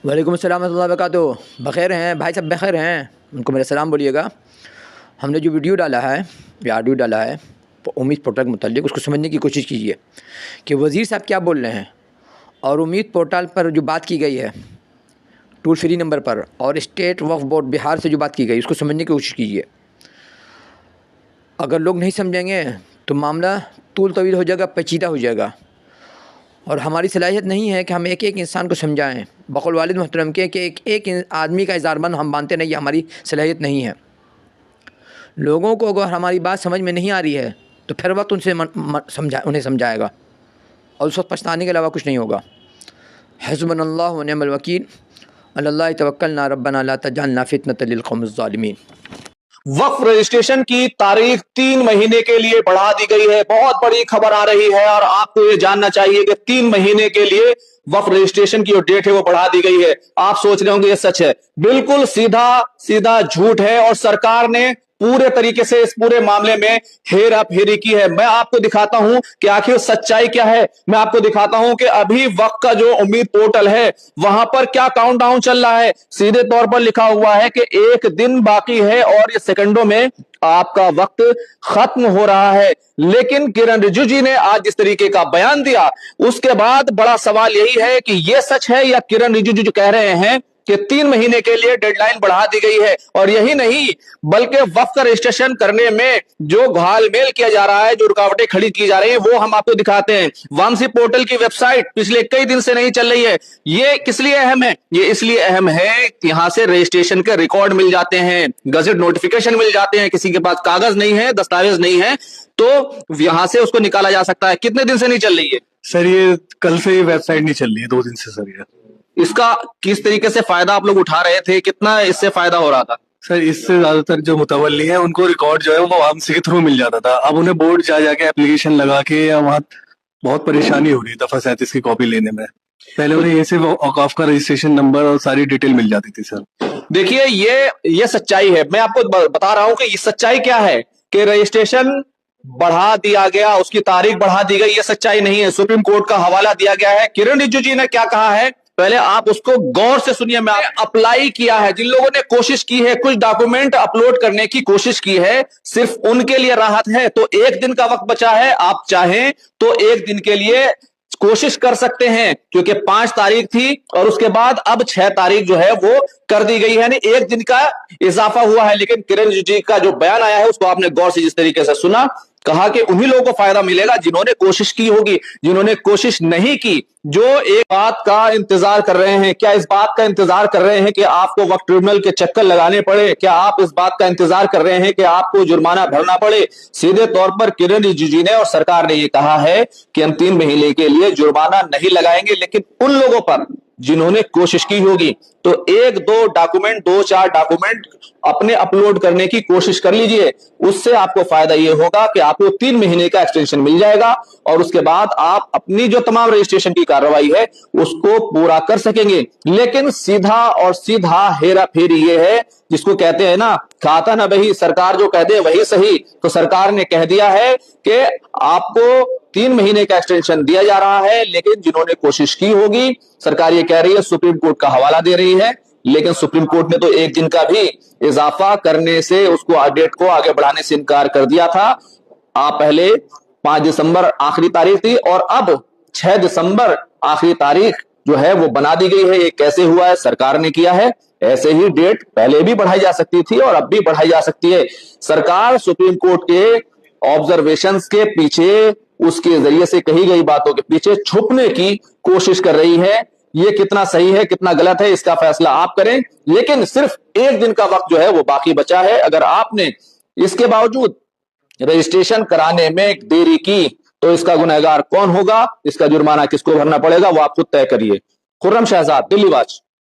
وعلیکم السلام ورحمۃ اللہ وبرکاتہ۔ بخیر ہیں بھائی صاحب؟ بخیر ہیں، ان کو میرا سلام بولیے گا۔ ہم نے جو ویڈیو ڈالا ہے یا آڈیو ڈالا ہے امید پورٹل کے متعلق، اس کو سمجھنے کی کوشش کیجیے کہ وزیر صاحب کیا بول رہے ہیں، اور امید پورٹل پر جو بات کی گئی ہے ٹول فری نمبر پر، اور اسٹیٹ وقف بورڈ بہار سے جو بات کی گئی، اس کو سمجھنے کی کوشش کیجیے۔ اگر لوگ نہیں سمجھیں گے تو معاملہ طول طویل ہو جائے گا، پیچیدہ ہو جائے گا، اور ہماری صلاحیت نہیں ہے کہ ہم ایک ایک انسان کو سمجھائیں۔ بقول والد محترم کے کہ ایک آدمی کا اظہار بند ہم مانتے نہیں، یہ ہماری صلاحیت نہیں ہے۔ لوگوں کو اگر ہماری بات سمجھ میں نہیں آ رہی ہے تو پھر وقت انہیں سمجھائے گا، اور اس وقت پچھتانے کے علاوہ کچھ نہیں ہوگا۔ حسبنا اللہ ونعم الوکیل، علی اللہ توکلنا ربنا لا تجعلنا فتنۃ للقوم الظالمین۔ وقف رجسٹریشن کی تاریخ 3 مہینے کے لیے بڑھا دی گئی ہے۔ بہت بڑی خبر آ رہی ہے، اور آپ کو یہ جاننا چاہیے کہ 3 مہینے کے لیے وقف رجسٹریشن کی جو ڈیٹ ہے وہ بڑھا دی گئی ہے۔ آپ سوچ رہے ہوں گے یہ سچ ہے؟ بالکل سیدھا جھوٹ ہے، اور سرکار نے پورے طریقے سے اس پورے معاملے میں ہیرا پھیری کی ہے۔ میں آپ کو دکھاتا ہوں کہ آخر سچائی کیا ہے۔ میں آپ کو دکھاتا ہوں کہ ابھی وقت کا جو امید پورٹل ہے وہاں پر کیا کاؤنٹ ڈاؤن چل رہا ہے۔ سیدھے طور پر لکھا ہوا ہے کہ 1 دن باقی ہے، اور یہ سیکنڈوں میں آپ کا وقت ختم ہو رہا ہے۔ لیکن کرن رجیجو جی نے آج جس طریقے کا بیان دیا، اس کے بعد بڑا سوال یہی ہے کہ یہ سچ ہے یا کرن رجیجو جو کہہ رہے ہیں کہ 3 مہینے کے لیے ڈیڈ لائن بڑھا دی گئی ہے۔ اور یہی نہیں بلکہ وقف کا رجسٹریشن کرنے میں جو گھال میل کیا جا رہا ہے، جو رکاوٹیں کھڑی کی جا رہی ہیں، وہ ہم آپ کو دکھاتے ہیں۔ وامسی پورٹل کی ویب سائٹ پچھلے کئی دن سے نہیں چل رہی ہے۔ یہ کس لیے اہم ہے؟ یہ اس لیے اہم ہے کہ یہاں سے رجسٹریشن کے ریکارڈ مل جاتے ہیں، گزٹ نوٹیفیکیشن مل جاتے ہیں۔ کسی کے پاس کاغذ نہیں ہے، دستاویز نہیں ہے، تو یہاں سے اس کو نکالا جا سکتا ہے۔ کتنے دن سے نہیں چل رہی ہے سر؟ یہ کل سے یہ ویب سائٹ نہیں چل رہی ہے، 2 دن سے سر۔ یہ اس کا کس طریقے سے فائدہ آپ لوگ اٹھا رہے تھے؟ کتنا اس سے فائدہ ہو رہا تھا؟ سر اس سے زیادہ تر جو متولی ہیں ان کو ریکارڈ جو ہے وہ وامسی کے تھرو مل جاتا تھا۔ اب انہیں بورڈ جا کے اپلیکیشن لگا کے یا وہاں بہت پریشانی ہو رہی ہے دفعہ 37 کی کاپی لینے میں۔ پہلے انہیں یہ صرف اوقاف کا رجسٹریشن نمبر اور ساری ڈیٹیل مل جاتی تھی سر۔ دیکھیے یہ سچائی ہے۔ میں آپ کو بتا رہا ہوں کہ یہ سچائی کیا ہے کہ رجسٹریشن بڑھا دیا گیا، اس کی تاریخ بڑھا دی گئی، یہ سچائی نہیں ہے۔ سپریم کورٹ کا حوالہ دیا گیا ہے۔ کرن رجیجو جی نے کیا کہا ہے پہلے آپ اس کو غور سے سنیے۔ میں اپلائی کیا ہے، جن لوگوں نے کوشش کی ہے، کچھ ڈاکومنٹ اپلوڈ کرنے کی کوشش کی ہے، صرف ان کے لیے راحت ہے۔ تو 1 دن کا وقت بچا ہے، آپ چاہیں تو 1 دن کے لیے کوشش کر سکتے ہیں، کیونکہ 5 تاریخ تھی اور اس کے بعد اب 6 تاریخ جو ہے وہ کر دی گئی ہے، یعنی 1 دن کا اضافہ ہوا ہے۔ لیکن کرن رجیجو جی کا جو بیان آیا ہے اس کو آپ نے غور سے جس طریقے سے سنا، کہا کہ انہی لوگوں کو فائدہ ملے گا جنہوں نے کوشش کی ہوگی، جنہوں نے کوشش نہیں کی، جو ایک بات کا انتظار کر رہے ہیں۔ کیا اس بات کا انتظار کر رہے ہیں کہ آپ کو وقت ٹریبونل کے چکر لگانے پڑے؟ کیا آپ اس بات کا انتظار کر رہے ہیں کہ آپ کو جرمانہ بھرنا پڑے؟ سیدھے طور پر کرن رجیجو جی نے اور سرکار نے یہ کہا ہے کہ ہم 3 مہینے کے لیے جرمانہ نہیں لگائیں گے، لیکن ان لوگوں پر جنہوں نے کوشش کی ہوگی۔ تو 1-2 ڈاکومنٹ، 2-4 ڈاکومنٹ اپنے اپلوڈ کرنے کی کوشش کر لیجئے۔ اس سے آپ کو فائدہ یہ ہوگا کہ آپ کو 3 مہینے کا ایکسٹینشن مل جائے گا، اور اس کے بعد آپ اپنی جو تمام رجسٹریشن کی کارروائی ہے اس کو پورا کر سکیں گے۔ لیکن سیدھا ہیرا پھیری یہ ہے جس کو کہتے ہیں نا کھاتا نہ بہی، سرکار جو کہہ دے وہی صحیح۔ تو سرکار نے کہہ دیا ہے کہ آپ کو 3 مہینے کا ایکسٹینشن دیا جا رہا ہے، لیکن جنہوں نے کوشش کی ہوگی، سرکار یہ کہہ رہی ہے، سپریم کورٹ کا حوالہ دے رہی ہے، لیکن سپریم کورٹ نے تو 1 دن کا بھی اضافہ کرنے سے، اس کو ڈیٹ کو آگے بڑھانے سے انکار کر دیا تھا۔ آپ پہلے 5 دسمبر آخری تاریخ تھی، اور اب 6 دسمبر آخری تاریخ جو ہے وہ بنا دی گئی ہے۔ یہ کیسے ہوا ہے؟ سرکار نے کیا ہے۔ ایسے ہی ڈیٹ پہلے بھی بڑھائی جا سکتی تھی اور اب بھی بڑھائی جا سکتی ہے۔ سرکار سپریم کورٹ کے آبزرویشنز کے پیچھے، اس کے ذریعے سے کہی گئی باتوں کے پیچھے چھپنے کی کوشش کر رہی ہے۔ یہ کتنا صحیح ہے کتنا غلط ہے اس کا فیصلہ آپ کریں، لیکن صرف 1 دن کا وقت جو ہے وہ باقی بچا ہے۔ اگر آپ نے اس کے باوجود رجسٹریشن کرانے میں دیری کی تو اس کا گنہگار کون ہوگا، اس کا جرمانہ کس کو بھرنا پڑے گا، وہ آپ خود طے کریے۔ خرم شہزاد، دلی واچ۔